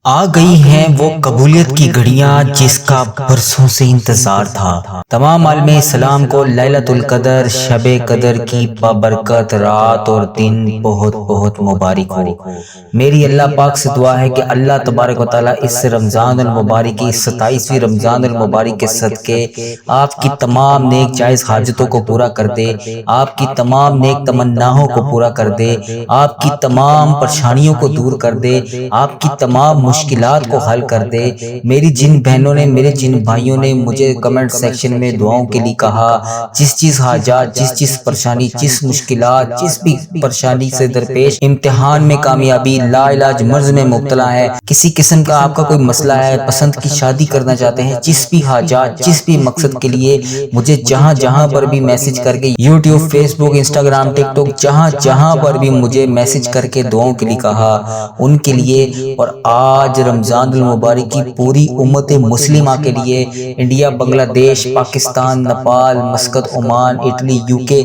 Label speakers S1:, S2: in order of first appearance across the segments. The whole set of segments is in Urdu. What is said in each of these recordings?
S1: آ گئی ہیں وہ قبولیت کی گھڑیاں جس کا برسوں سے انتظار تھا۔ تمام عالم اسلام کو لیلۃ القدر شب قدر کی بابرکت رات اور دن بہت بہت مبارک ہو۔ میری اللہ پاک سے دعا ہے کہ اللہ تبارک و تعالیٰ اس رمضان المبارک کی 27ویں رمضان المبارک کے صدقے آپ کی تمام نیک جائز حاجتوں کو پورا کر دے، آپ کی تمام نیک تمناؤں کو پورا کر دے، آپ کی تمام پریشانیوں کو دور کر دے، آپ کی تمام مشکلات کو حل کر دے۔ میری جن بہنوں نے، میرے جن بھائیوں نے مجھے کمنٹ سیکشن میں دعاؤں کے لیے کہا، جس چیز حاجات، جس پریشانی، جس مشکلات، جس بھی پریشانی سے درپیش، امتحان میں کامیابی، لا علاج مرض میں مبتلا ہے، کسی قسم کا آپ کا کوئی مسئلہ ہے، پسند کی شادی کرنا چاہتے ہیں، جس بھی حاجات، جس بھی مقصد کے لیے مجھے جہاں پر بھی میسج کر کے، یوٹیوب، فیس بک، انسٹاگرام، ٹک ٹاک، جہاں پر بھی مجھے میسج کر کے دعاؤں کے لیے کہا، ان کے لیے اور آج رمضان المبارک کی پوری امت مسلمہ کے لیے، انڈیا، بنگلہ دیش، Pakistan, Nepal, Muscat, Oman, Italy, UK,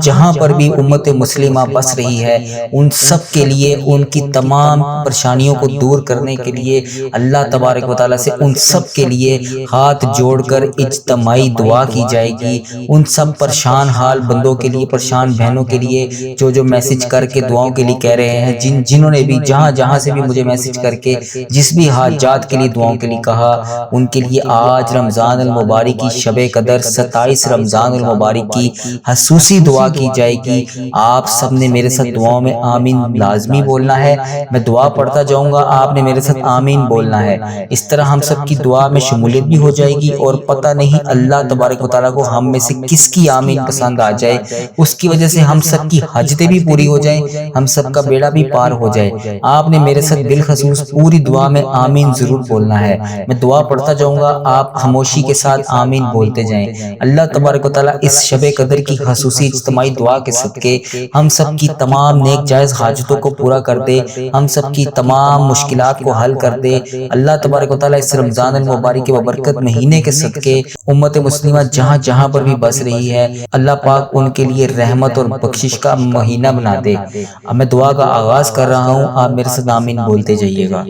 S1: جہاں پر بھی امت مسلمہ بس رہی ہے، ان سب کے لیے، ان کی تمام پریشانیوں کو دور کرنے کے لیے اللہ تبارک و تعالیٰ سے ان سب کے لیے ہاتھ جوڑ کر اجتماعی دعا کی جائے گی۔ ان سب پریشان حال بندوں کے لیے، پریشان بہنوں کے لیے، جو میسج کر کے دعاؤں کے لیے کہہ رہے ہیں، جنہوں نے بھی جہاں سے بھی مجھے میسج کر کے جس بھی حاجات کے لیے دعاؤں کے لیے کہا، ان کے لیے آج رمضان المبارک کی شب قدر 27 رمضان المبارک کی خصوصی دعا کی جائے گی۔ آپ سب نے میرے ساتھ دعاؤں میں آمین لازمی بولنا ہے، میں دعا پڑھتا جاؤں گا، آپ نے میرے ساتھ آمین بولنا ہے۔ اس طرح ہم سب کی دعا میں شمولیت بھی ہو جائے گی، اور پتہ نہیں اللہ تبارک و تعالیٰ کو ہم میں سے کس کی آمین پسند آ جائے، اس کی وجہ سے ہم سب کی حاجتیں بھی پوری ہو جائیں، ہم سب کا بیڑا بھی پار ہو جائے۔ آپ نے میرے ساتھ بالخصوص پوری دعا میں آمین ضرور بولنا ہے۔ میں دعا پڑھتا جاؤں گا، آپ خاموشی کے ساتھ آمین بولتے جائیں۔ اللہ تبارک و تعالیٰ اس شب قدر کی خصوصی اجتماعی دعا کے صدقے ہم سب کی تمام نیک جائز حاجتوں کو پورا کر دے، ہم سب کی تمام مشکلات کو حل کر دے۔ اللہ تبارک و تعالیٰ اس رمضان المبارک کے ببرکت مہینے کے صدقے امت مسلمہ جہاں پر بھی بس رہی ہے، اللہ پاک ان کے لیے رحمت اور بخشش کا مہینہ بنا دے۔ اب میں دعا کا آغاز کر رہا ہوں، آپ میرے ساتھ آمین بولتے جائیے گا۔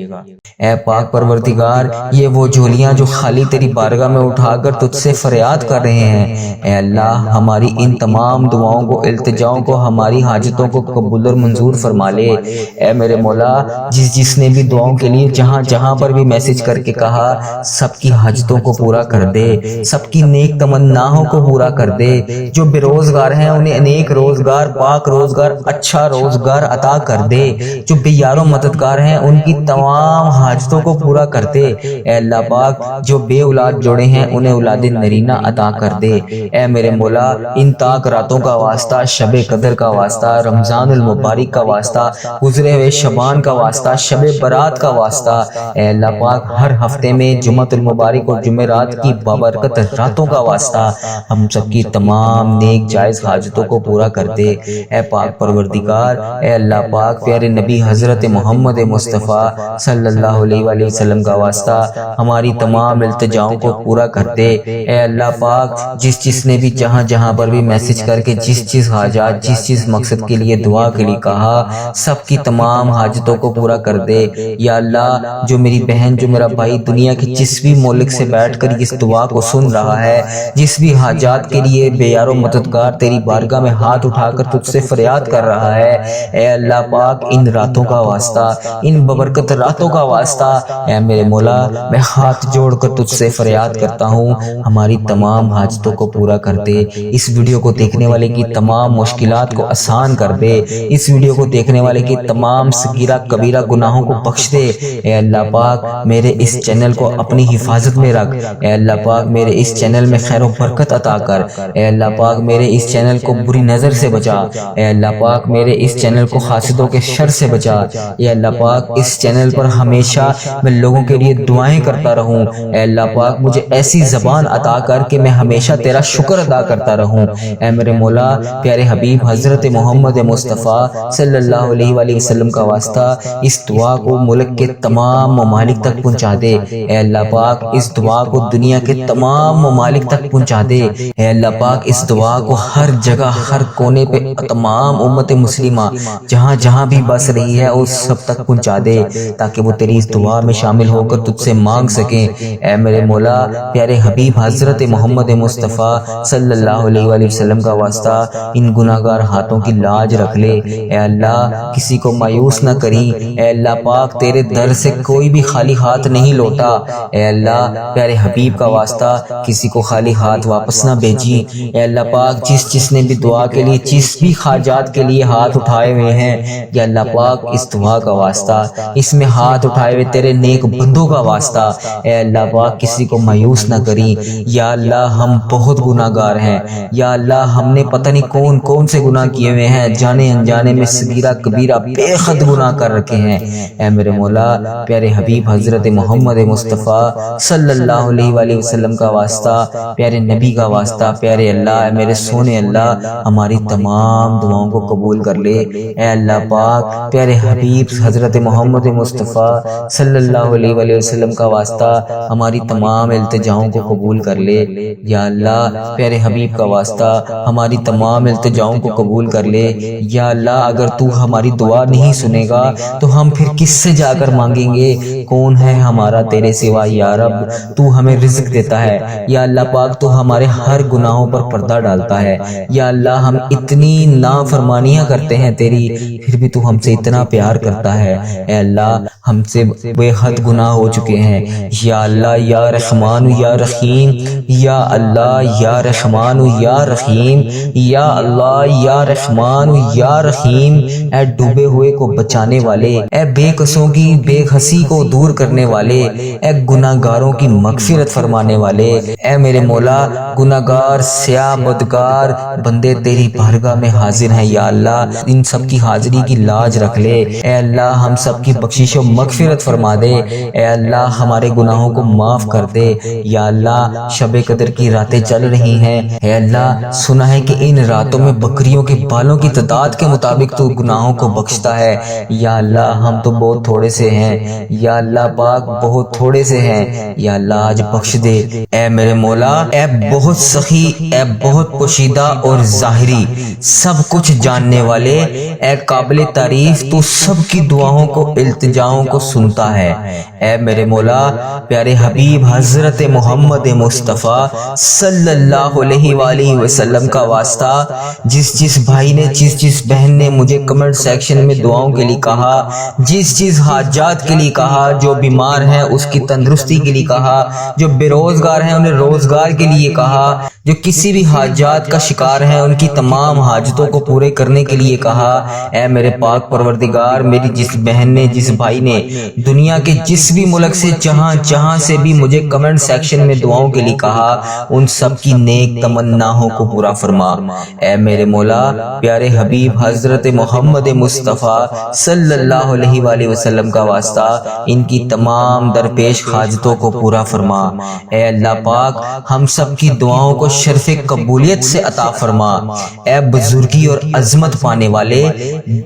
S1: اے پاک پروردگار، یہ وہ جھولیاں جو خالی تیری بارگاہ میں اٹھا کر تجھ سے فریاد کر رہے ہیں، اے اللہ ہماری ان تمام دعاؤں کو، التجاؤں کو، ہماری حاجتوں کو قبول اور منظور فرما لے۔ اے میرے مولا، جس نے بھی دعاؤں کے لیے جہاں پر بھی میسج کر کے کہا، سب کی حاجتوں کو پورا کر دے، سب کی نیک تمناؤں کو پورا کر دے۔ جو بے روزگار ہیں انہیں نیک روزگار، پاک روزگار، اچھا روزگار عطا کر دے۔ جو بے یار و مددگار ہیں ان کی تمام حاجتوں کو پورا کر دے۔ اے اللہ پاک، جو بے اولاد جوڑے ہیں انہیں اولاد نرینہ عطا کر دے۔ اے میرے مولا، ان تاک راتوں کا واسطہ، شب قدر کا واسطہ، رمضان المبارک کا واسطہ، گزرے ہوئے شبان کا واسطہ، شب برات کا واسطہ، اے اللہ پاک ہر ہفتے میں جمعۃ المبارک اور جمعرات کی بابرکت راتوں کا واسطہ ہم سب کی تمام نیک جائز حاجتوں کو پورا کر دے۔ اے پاک پروردگار، اے اللہ پاک پیارے نبی حضرت محمد مصطفیٰ صلی اللہ علیہ وآلہ وسلم کا واسطہ ہماری تمام التجاؤں کو پورا کر دے۔ اے اللہ پاک، جس نے بھی جہاں پر بھی میسج کر کے جس حاجات، جس مقصد کے لیے دعا کے لیے کہا، سب کی تمام حاجتوں کو پورا کر دے۔ یا اللہ، جو میری بہن، جو میرا بھائی دنیا کے جس بھی ملک سے بیٹھ کر اس دعا کو سن رہا ہے، جس بھی حاجات کے لیے بے یار و مددگار تیری بارگاہ میں ہاتھ اٹھا کر تجھ سے فریاد کر رہا ہے، اے اللہ پاک ان راتوں کا واسطہ، ان ببرکت راتوں کا واسطہ، اے میرے مولا، میں ہاتھ جوڑ کر تجھ سے فریاد کرتا ہوں، ہماری تمام حاجتوں کو پورا کر دے۔ اس ویڈیو کو دیکھنے والے کی تمام مشکلات کو آسان کر دے۔ اس ویڈیو کو دیکھنے والے کی تمام صغیرہ کبیرہ گناہوں کو بخش دے۔ اے اللہ پاک، میرے اس چینل کو اپنی حفاظت میں رکھ۔ اے اللہ پاک، میرے اس چینل میں خیر و برکت عطا کر۔ اے اللہ پاک، میرے اس چینل کو بری نظر سے بچا۔ اے اللہ پاک، میرے اس چینل کو حاسدوں کے شر سے بچا۔ اے اللہ پاک، اس چینل پر ہمیشہ میں لوگوں کے لیے دعائیں کرتا رہوں۔ اے اللہ پاک، مجھے ایسی زبان عطا کر کہ میں ہمیشہ تیرا شکر ادا کرتا رہوں۔ اے میرے مولا، پیارے حبیب حضرت محمد مصطفیٰ صلی اللہ علیہ وآلہ وسلم کا واسطہ اس دعا کو ملک کے تمام ممالک تک پہنچا دے۔ اے اللہ پاک، اس دعا کو دنیا کے تمام ممالک تک پہنچا دے۔ اے اللہ پاک، اس دعا کو ہر جگہ، ہر کونے پہ تمام امت مسلمہ جہاں بھی بس رہی ہے اس سب تک پہنچا دے، تاکہ وہ تیری اس دعا میں شامل ہو کر تجھ سے مانگ سکیں۔ اے میرے مولا، پیارے حبیب حضرت محمد مصطفیٰ صلی اللہ علیہ وآلہ وسلم کا واسطہ ان گناہگار ہاتھوں کی لاج رکھ لے۔ اے اللہ، کسی کو مایوس نہ کری۔ اے اللہ پاک، تیرے در سے کوئی بھی خالی ہاتھ نہیں لوٹا۔ اے اللہ، پیارے حبیب کا واسطہ کسی کو خالی ہاتھ واپس نہ بھیجی۔ اے اللہ پاک، جس نے بھی دعا کے لیے، جس بھی حاجات کے لیے ہاتھ اٹھائے ہوئے ہیں، یا اللہ پاک اس دعا کا واسطہ، اس میں ہاتھ اٹھائے ہوئے تیرے نیک بندوں کا واسطہ، اے اللہ پاک کسی کو مایوس نہ کری۔ یا اللہ، ہم بہت گناہگار ہیں۔ یا اللہ، ہم نے پتہ نہیں کون سے گناہ کیے ہوئے ہیں، جانے انجانے میں صغیرہ کبیرہ بے حد گناہ کر رکھے ہیں۔ اے میرے مولا، پیارے حبیب حضرت محمد مصطفیٰ صلی اللہ علیہ وآلہ وسلم کا واسطہ، پیارے نبی کا واسطہ، پیارے اللہ، اے میرے سونے اللہ، ہماری تمام دعاؤں کو قبول کر لے۔ اے اللہ پاک، پیارے حبیب حضرت محمد مصطفیٰ صلی اللہ علیہ وآلہ وسلم کا واسطہ، ہماری تمام التجاؤں کو قبول کر لے۔ یا اللہ، پیارے حبیب کا واسطہ، ہماری تمام التجاؤں کو قبول کر لے۔ یا اللہ، اگر تو ہماری دعا نہیں سنے گا تو ہم پھر کس سے جا کر مانگیں گے؟ کون ہے ہمارا تیرے سوا یا رب؟ تو ہمیں رزق دیتا ہے۔ یا اللہ پاک، تو ہمارے ہر گناہوں پر پردہ ڈالتا ہے۔ یا اللہ، ہم اتنی نافرمانیاں کرتے ہیں تیری، پھر بھی تو ہم سے اتنا پیار کرتا ہے۔ اے اللہ، ہم سے بے حد گناہ ہو چکے ہیں۔ یا اللہ، یا رحمان یا رحیم، یا اللہ، یا رحمان یا رحیم، یا اللہ، یا رحمان یا رحیم، اے ڈوبے ہوئے کو بچانے والے، اے بے قصوں کی بے حسی کو دور کرنے والے، اے گناہگاروں کی مغفرت فرمانے والے، اے میرے مولا، گناہگار سیاہ بدکار بندے تیری بارگاہ میں حاضر ہیں۔ یا اللہ، ان سب کی حاضری کی لاج رکھ لے۔ اے اللہ، ہم سب کی بخشش و مغفرت فرما دے۔ اے اللہ، ہمارے گناہوں کو معاف کر دے۔ یا اللہ، شب قدر کی راتیں چل رہی ہیں۔ اے اللہ، سنا ہے کہ ان راتوں میں بکریوں کے بالوں کی تعداد کے مطابق تو گناہوں کو بخشتا ہے۔ یا اللہ، ہم تو بہت تھوڑے سے ہیں۔ یا اللہ پاک، بہت تھوڑے سے ہیں۔ یا اللہ، آج بخش دے۔ اے میرے مولا، اے بہت سخی، اے بہت پوشیدہ اور ظاہری، سب کچھ جاننے والے، اے قابل تعریف، تو سب کی دعاؤں کو، التجاؤں کو سنتا ہے۔ اے میرے مولا، پیارے حبیب حضرت محمد مصطفیٰ صلی اللہ علیہ وآلہ وسلم کا واسطہ، جس بھائی نے، جس بہن نے مجھے کمنٹ سیکشن میں دعاؤں کے لیے کہا، جس حاجات کے لیے کہا، جو بیمار ہیں اس کی تندرستی کے لیے کہا، جو بے روزگار ہیں انہیں روزگار کے لیے کہا، جو کسی بھی حاجات کا شکار ہیں ان کی تمام حاجتوں کو پورے کرنے کے لیے کہا۔ اے میرے پاک پروردگار، میری جس بہن نے، جس بھائی نے دنیا کے جس بھی ملک سے، جہاں سے بھی مجھے کمنٹ سیکشن میں دعاؤں کے لیے کہا، ان سب کی نیک تمناؤں کو پورا فرما۔ اے میرے مولا، پیارے حبیب حضرت محمد مصطفیٰ صلی اللہ علیہ وآلہ وسلم کا واسطہ، ان کی تمام درپیش حاجتوں کو پورا فرما۔ اے اللہ پاک، ہم سب کی دعاؤں کو شرف قبولیت سے عطا فرما۔ اے بزرگی اور عظمت پانے والے،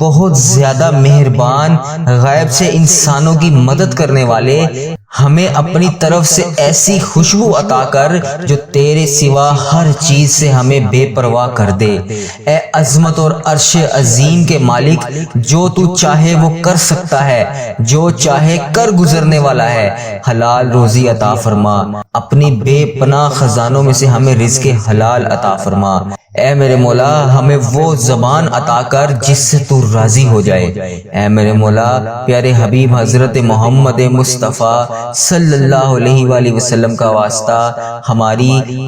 S1: بہت زیادہ مہربان، غیب سے انسانوں کی مدد کرنے والے، ہمیں اپنی طرف سے ایسی خوشبو عطا کر جو تیرے سوا ہر چیز سے ہمیں بے پرواہ کر دے۔ اے عظمت اور عرش عظیم کے مالک، جو تو چاہے وہ کر سکتا ہے، جو چاہے کر گزرنے والا ہے، حلال روزی عطا فرما۔ اپنی بے پناہ خزانوں میں سے ہمیں رزق حلال عطا فرما۔ اے میرے مولا، ہمیں وہ زبان عطا کر جس سے تو راضی ہو جائے۔ اے میرے مولا، پیارے حبیب حضرت محمد مصطفیٰ صلی اللہ علیہ وآلہ وسلم کا واسطہ،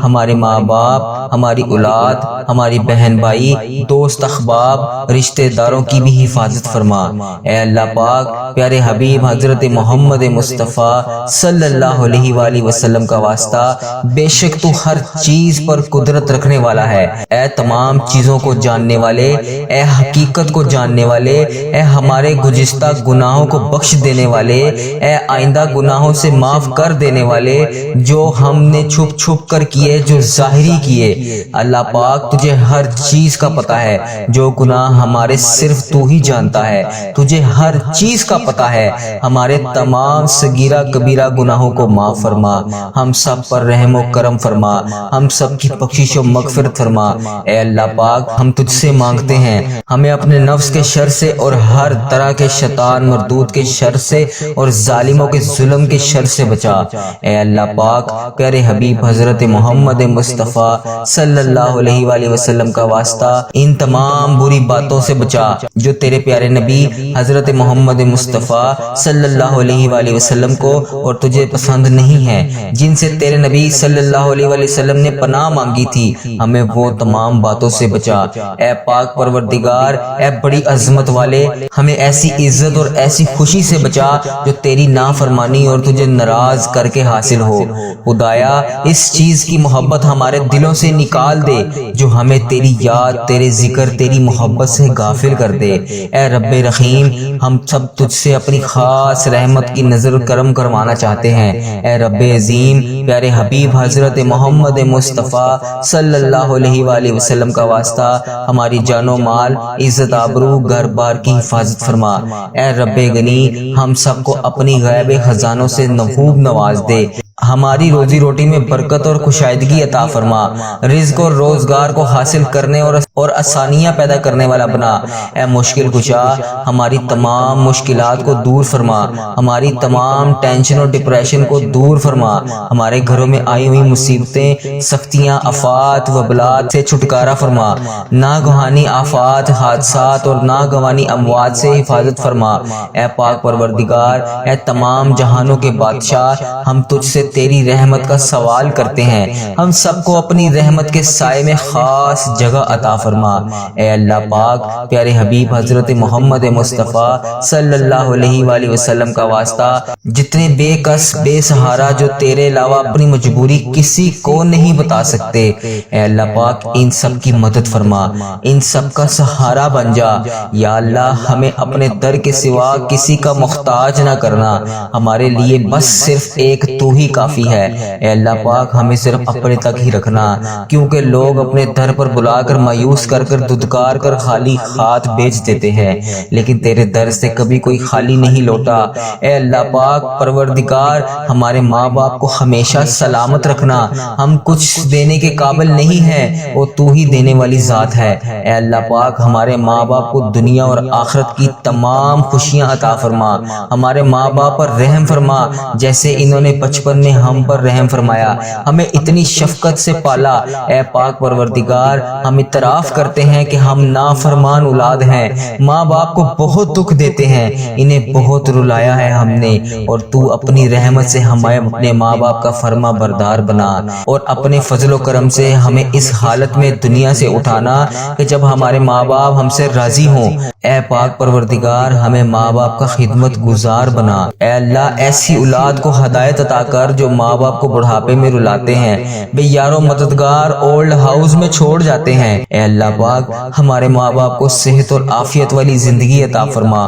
S1: ہمارے ماں باپ، ہماری اولاد، ہماری بہن بھائی، دوست احباب، رشتہ داروں کی بھی حفاظت فرما۔ اے اللہ پاک، پیارے حبیب حضرت محمد مصطفیٰ صلی اللہ علیہ وآلہ وسلم کا واسطہ، بے شک تو ہر چیز پر قدرت رکھنے والا ہے۔ اے تمام چیزوں کو جاننے والے، اے حقیقت کو جاننے والے، اے ہمارے گزشتہ گناہوں کو بخش دینے والے، اے آئندہ گناہوں سے معاف کر دینے والے، جو ہم نے چھپ چھپ کر کیے، جو ظاہری کیے۔ اللہ پاک، تجھے ہر چیز کا پتہ ہے، جو گناہ ہمارے صرف تو ہی جانتا ہے، تجھے ہر چیز کا پتہ ہے۔ ہمارے تمام صغیرہ کبیرہ گناہوں کو معاف فرما، ہم سب پر رحم و کرم فرما، ہم سب کی بخشش و مغفرت فرما۔ اے اللہ پاک ہم تجھ سے مانگتے ہیں ہمیں اپنے نفس کے شر سے اور ہر طرح کے شیطان مردود کے شر سے اور ظالموں کے ظلم کے شر سے بچا۔ اے اللہ پاک پیارے حبیب حضرت محمد مصطفیٰ صلی اللہ علیہ وآلہ وسلم کا واسطہ ان تمام بری باتوں سے بچا جو تیرے پیارے نبی حضرت محمد مصطفیٰ صلی اللہ علیہ وآلہ وسلم کو اور تجھے پسند نہیں ہے، جن سے تیرے نبی صلی اللہ علیہ وآلہ وسلم نے پناہ مانگی تھی، ہمیں وہ تمام باتوں سے بچا۔ اے پاک پروردگار، اے بڑی عظمت والے، ہمیں ایسی عزت اور ایسی خوشی سے بچا جو تیری نافرمانی اور تجھے ناراض کر کے حاصل ہو۔ خدایا اس چیز کی محبت ہمارے دلوں سے نکال دے جو ہمیں تیری یاد، تیرے ذکر، تیری محبت سے غافل کر دے۔ اے رب رحیم، ہم سب تجھ سے اپنی خاص رحمت کی نظر کرم کروانا چاہتے ہیں۔ اے رب عظیم، پیارے حبیب حضرت محمد مصطفیٰ صلی اللہ علیہ وآلہ وسلم کا واسطہ ہماری جان و مال، عزت آبرو، گھر بار کی حفاظت فرما۔ اے رب غنی، ہم سب کو اپنی غیب خزانوں سے خوب نواز دے، ہماری روزی روٹی میں برکت اور کشائدگی عطا فرما، رزق اور روزگار کو حاصل کرنے اور آسانیاں پیدا کرنے والا بنا۔ اے مشکل کشا، ہماری تمام مشکلات کو دور فرما، ہماری تمام ٹینشن اور ڈپریشن کو دور فرما، ہمارے گھروں میں آئی ہوئی مصیبتیں، سختیاں، آفات، وبلات سے چھٹکارا فرما، ناگہانی آفات، حادثات اور ناگہانی اموات سے حفاظت فرما۔ اے پاک پروردگار، اے تمام جہانوں کے بادشاہ، ہم تجھ سے تیری رحمت کا سوال کرتے ہیں، ہم سب کو اپنی رحمت کے سائے میں خاص جگہ عطا فرما۔ اے اللہ پاک پیارے حبیب حضرت محمد مصطفیٰ صلی اللہ علیہ وآلہ وسلم کا واسطہ جتنے بے کس بے سہارا جو تیرے علاوہ اپنی مجبوری کسی کو نہیں بتا سکتے، اے اللہ پاک ان سب کی مدد فرما، ان سب کا سہارا بن جا۔ یا اللہ ہمیں اپنے در کے سوا کسی کا محتاج نہ کرنا، ہمارے لیے بس صرف ایک تو ہی کافی ہے۔ اے اللہ پاک ہمیں صرف اپنے تک ہی رکھنا، کیونکہ لوگ اپنے در پر بلا کر مایوس کر دھتکار کر خالی ہاتھ بیچ دیتے ہیں، لیکن تیرے در سے کبھی کوئی خالی نہیں لوٹا۔ اے اللہ پاک پروردگار، ہمارے ماں باپ کو ہمیشہ سلامت رکھنا، ہم کچھ دینے کے قابل نہیں ہیں، وہ تو ہی دینے والی ذات ہے۔ اے اللہ پاک ہمارے ماں باپ کو دنیا اور آخرت کی تمام خوشیاں عطا فرما، ہمارے ماں باپ پر رحم فرما جیسے انہوں نے بچپن میں ہم پر رحم فرمایا، ہمیں اتنی شفقت سے پالا۔ اے پاک پروردگار، ہم اعتراف کرتے ہیں کہ ہم نافرمان اولاد ہیں، ماں باپ کو بہت دکھ دیتے ہیں، انہیں بہت رلایا ہے ہم نے، اور تو اپنی رحمت سے ہمیں اپنے ماں باپ کا فرما بردار بنا، اور اپنے فضل و کرم سے ہمیں اس حالت میں دنیا سے اٹھانا کہ جب ہمارے ماں باپ ہم سے راضی ہوں۔ اے پاک پروردگار، ہمیں ماں باپ کا خدمت گزار بنا۔ اے اللہ ایسی اولاد کو ہدایت عطا کر جو ماں باپ کو بڑھاپے میں رلاتے ہیں، بے یار و مددگار اولڈ ہاؤس میں چھوڑ جاتے ہیں۔ اے اللہ پاک ہمارے ماں باپ کو صحت اور عافیت والی زندگی عطا فرما۔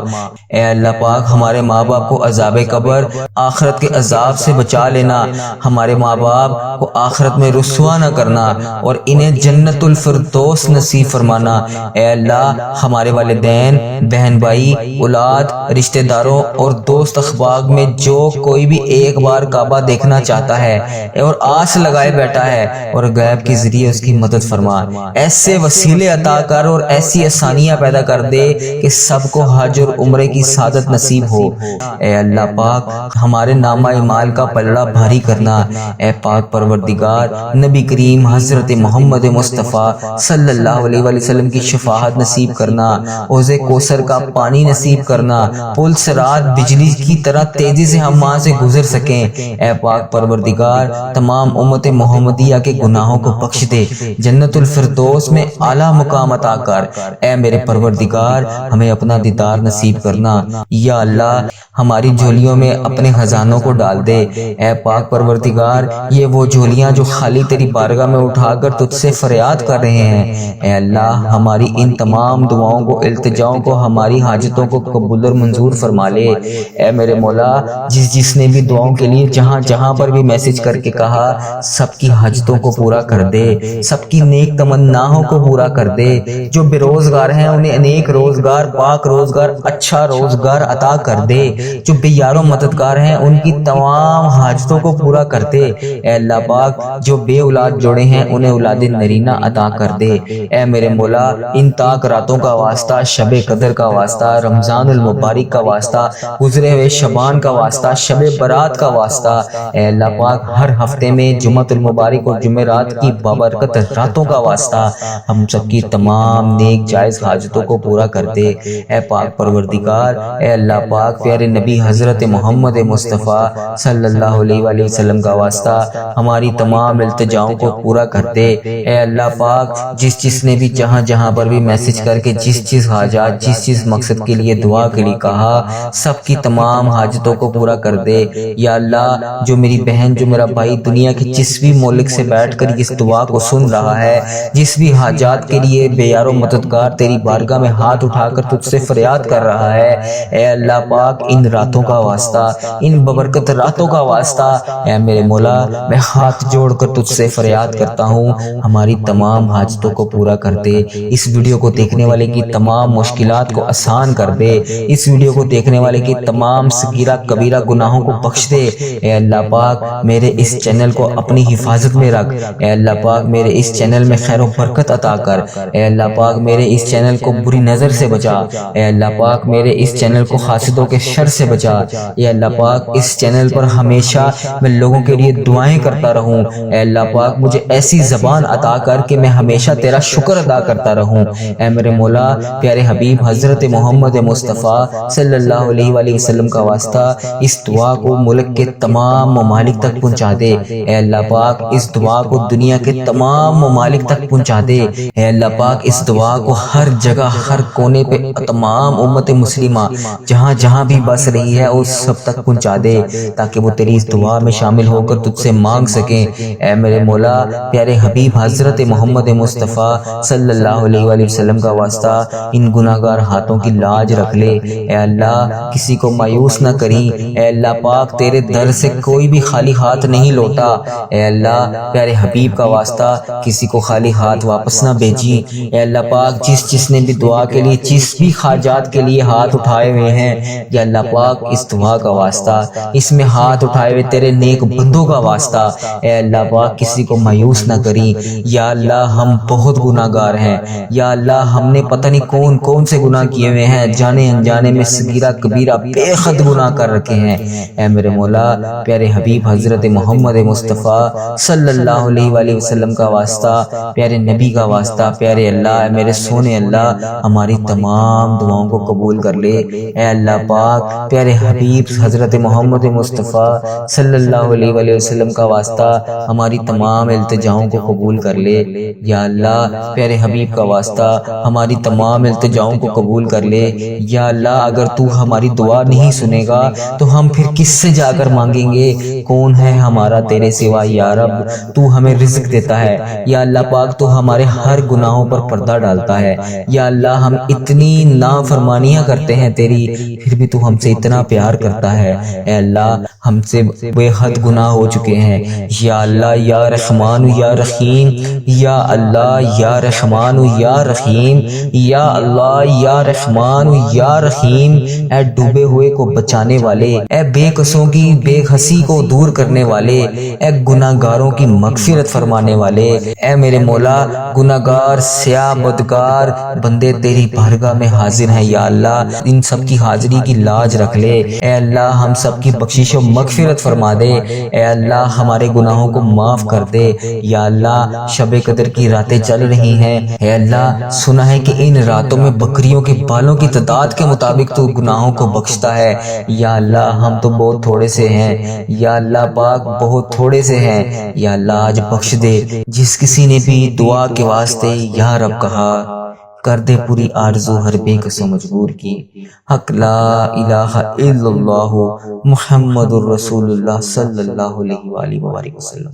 S1: اے اللہ پاک ہمارے ماں باپ کو عذاب قبر، آخرت کے عذاب سے بچا لینا، ہمارے ماں باپ کو آخرت میں رسوا نہ کرنا اور انہیں جنت الفردوس نصیب فرمانا۔ اے اللہ ہمارے والدین، بہن بھائی، اولاد، رشتہ داروں اور دوست احباب میں جو کوئی بھی ایک بار کعبہ دیکھنا چاہتا ہے اور آس لگائے بیٹھا ہے، اور غیب کے ذریعے اس کی مدد فرما، ایسے وسیلے عطا کر اور ایسی آسانیاں پیدا کر دے کہ سب کو حج اور عمرے کی سعادت نصیب ہو۔ اے اللہ پاک ہمارے نامہ اعمال کا پلڑا بھاری کرنا۔ اے پاک پروردگار، نبی کریم حضرت محمد مصطفیٰ صلی اللہ علیہ وآلہ وسلم کی شفاعت نصیب کرنا، حوض کوثر کا پانی نصیب کرنا، پل صراط بجلی کی طرح تیزی سے ہم وہاں سے گزر سکیں۔ اے پاک پروردگار، تمام امت محمدیہ کے گناہوں کو بخش دے، جنت الفردوس میں اعلیٰ مقام عطا کر۔ اے میرے پروردگار، ہمیں اپنا دیدار نصیب کرنا۔ یا اللہ ہماری جھولیوں میں اپنے خزانوں کو ڈال دے۔ اے پاک پروردگار، یہ وہ جھولیاں جو خالی تیری بارگاہ میں اٹھا کر تجھ سے فریاد کر رہے ہیں، اے اللہ ہماری ان تمام دعاؤں کو، التجاؤں کو، ہماری حاجتوں کو قبول اور منظور فرما لے۔ اے میرے مولا، جس نے بھی دعاؤں کے لیے جہاں پر بھی میسج کر کے کہا، سب کی حاجتوں کو پورا کر دے، سب کی نیک تمناؤں کو پورا کر دے، جو بے روزگار ہیں انہیں انیک روزگار، پاک روزگار، اچھا روزگار عطا کر دے، جو بے یار و مددگار ہیں ان کی تمام حاجتوں کو پورا کر دے، اے اللہ پاک جو بے اولاد جوڑے ہیں انہیں اولاد نرینہ عطا کر دے، اے میرے مولا ان تاک راتوں کا واسطہ، شب قدر کا واسطہ، رمضان المبارک کا واسطہ، گزرے ہوئے شبان کا واسطہ، شب برات کا واسطہ، اے اللہ پاک ہر ہفتے میں جمعۃ المبارک اور جمعرات کی بابرکت راتوں کا واسطہ ہم سب کی تمام نیک جائز حاجتوں کو پورا کر دے، اے پاک پروردگار، اے اللہ پاک پیارے نبی حضرت محمد مصطفیٰ صلی اللہ علیہ وآلہ وسلم کا واسطہ ہماری تمام التجاؤں کو پورا کر دے، اے اللہ پاک جس نے بھی جہاں جہاں پر بھی میسج کر کے جس حاجات، جس مقصد کے لیے دعا کے لیے کہا، سب کی تمام حاجتوں کو پورا کر دے، یا اللہ جو میری بہن، جو میرا بھائی دنیا کے جس بھی ملک سے بیٹھ کر اس دعا کو سن رہا ہے، جس بھی حاجات کے لیے بے یار و مددگار تیری بارگاہ میں ہاتھ اٹھا کر تجھ سے فریاد کر رہا ہے، اے اللہ پاک ان راتوں کا واسطہ، ان ببرکت راتوں کا واسطہ، اے میرے مولا میں ہاتھ جوڑ کر تجھ سے فریاد کرتا ہوں ہماری تمام حاجتوں کو پورا کر دے، اس ویڈیو کو دیکھنے والے کی تمام مشکلات کو آسان کر دے، اس ویڈیو کو دیکھنے والے کی تمام صغیرہ کبیرہ گناہوں کو بخش دے، اے اللہ پاک میرے اس چینل کو اپنی حفاظت میں رکھ، اے اللہ پاک میرے اس چینل میں خیر و برکت عطا کر، اے اللہ پاک میرے اس چینل کو بری نظر سے بچا، اے اللہ پاک میرے اس چینل کو حاسدوں کے شر سے بچا، اے اللہ پاک اس چینل پر ہمیشہ میں لوگوں کے لیے دعائیں کرتا رہوں، اے اللہ پاک مجھے ایسی زبان عطا کر کہ میں ہمیشہ تیرا شکر ادا کرتا رہوں، اے میرے مولا پیارے حبیب حضرت محمد مصطفیٰ صلی اللہ علیہ وآلہ وسلم کا واسطہ اس دعا کو ملک کے تمام ممالک تک پہنچا دے، اے اللہ پاک اس دعا کو دنیا کے تمام ممالک تک پہنچا دے، اے اللہ پاک اس دعا کو ہر جگہ، ہر کونے پہ تمام امت مسلمہ جہاں جہاں بھی بس رہی ہے اس سب تک پہنچا دے، تاکہ وہ تیری اس دعا میں شامل ہو کر تجھ سے مانگ سکیں، اے میرے مولا پیارے حبیب حضرت محمد مصطفیٰ صلی اللہ علیہ وآلہ وسلم کا واسطہ ان گناہگار ہاتھوں کی لاج رکھ لے، اے اللہ کسی کو مایوس نہ کری، اے اللہ پاک تیرے در سے کوئی بھی خالی ہاتھ نہیں لوٹا، اے اللہ پیارے حبیب کا واسطہ کسی کو خالی ہاتھ واپس نہ بھیجی، اے اللہ پاک جس نے بھی دعا کے لیے، جس بھی حاجات کے لیے ہاتھ اٹھائے ہوئے ہیں، یا اللہ پاک اس دعا کا واسطہ، اس میں ہاتھ اٹھائے ہوئے تیرے نیک بندوں کا واسطہ، اے اللہ پاک کسی کو مایوس نہ کری، یا اللہ ہم بہت گناہگار ہیں، یا اللہ ہم نے پتہ نہیں کون سے گناہ کیے ہوئے ہیں، جانے انجانے میں صغیرہ کبیرہ بے حد گناہ کر رکھے ہیں، اے میرے مولا پیارے حبیب حضرت محمد مصطفیٰ صلی اللہ علیہ وآلہ وسلم کا واسطہ، پیارے نبی کا واسطہ، پیارے اللہ میرے سونے اللہ ہماری تمام دعاؤں کو قبول کر لے، اے اللہ پاک پیارے حبیب حضرت محمد مصطفیٰ صلی اللہ علیہ وآلہ وسلم کا واسطہ ہماری تمام التجاؤں کو قبول کر لے، یا اللہ پیارے حبیب کا واسطہ ہماری تمام التجاؤں کو قبول کر لے، یا اللہ اگر تو ہماری دعا نہیں سنے گا تو ہم پھر کس سے جا کر مانگیں گے، کون ہے ہمارا تیرے سوا یا رب، تو ہمیں رزق دیتا ہے، یا اللہ پاک تو ہمارے ہر گناہوں پر پردہ ڈالتا ہے، یا اللہ ہم اتنی نافرمانیاں کرتے ہیں تیری، پھر بھی تو ہم سے اتنا پیار کرتا ہے، اے اللہ ہم سے بے حد گناہ ہو چکے ہیں، یا اللہ یا رحمان یا رحیم، یا اللہ یا رحمان یا رحیم، یا اللہ یا رحمان یا رحیم، اے ڈوبے ہوئے کو بچانے والے، اے بے قصوں کی بے حسی کو دور کرنے والے، اے گناہگاروں کی مغفرت فرمانے والے، اے میرے مولا گناہگار سیاہ بدکار بندے تیری بارگاہ میں حاضر ہیں، یا اللہ ان سب کی حاضری کی لاج رکھ لے، اے اللہ ہم سب کی بخشش و مغفرت فرما دے، اے اللہ ہمارے گناہوں کو معاف کر دے، یا اللہ شب قدر کی راتیں چل رہی ہیں، اے اللہ سنا ہے کہ ان راتوں میں بکریوں کے بالوں کی تعداد کے مطابق تو گناہوں کو بخشتا ہے، یا اللہ ہم تو بہت تھوڑے سے ہیں، یا اللہ پاک بہت تھوڑے سے ہیں، یا اللہ آج بخش دے، جس کسی نے بھی دعا کے واسطے یا رب کہا کر دے پوری آرزو ہر بے قصو مجبور کی، حق لا الہ الا اللہ محمد الرسول اللہ صلی اللہ علیہ وآلہ وسلم۔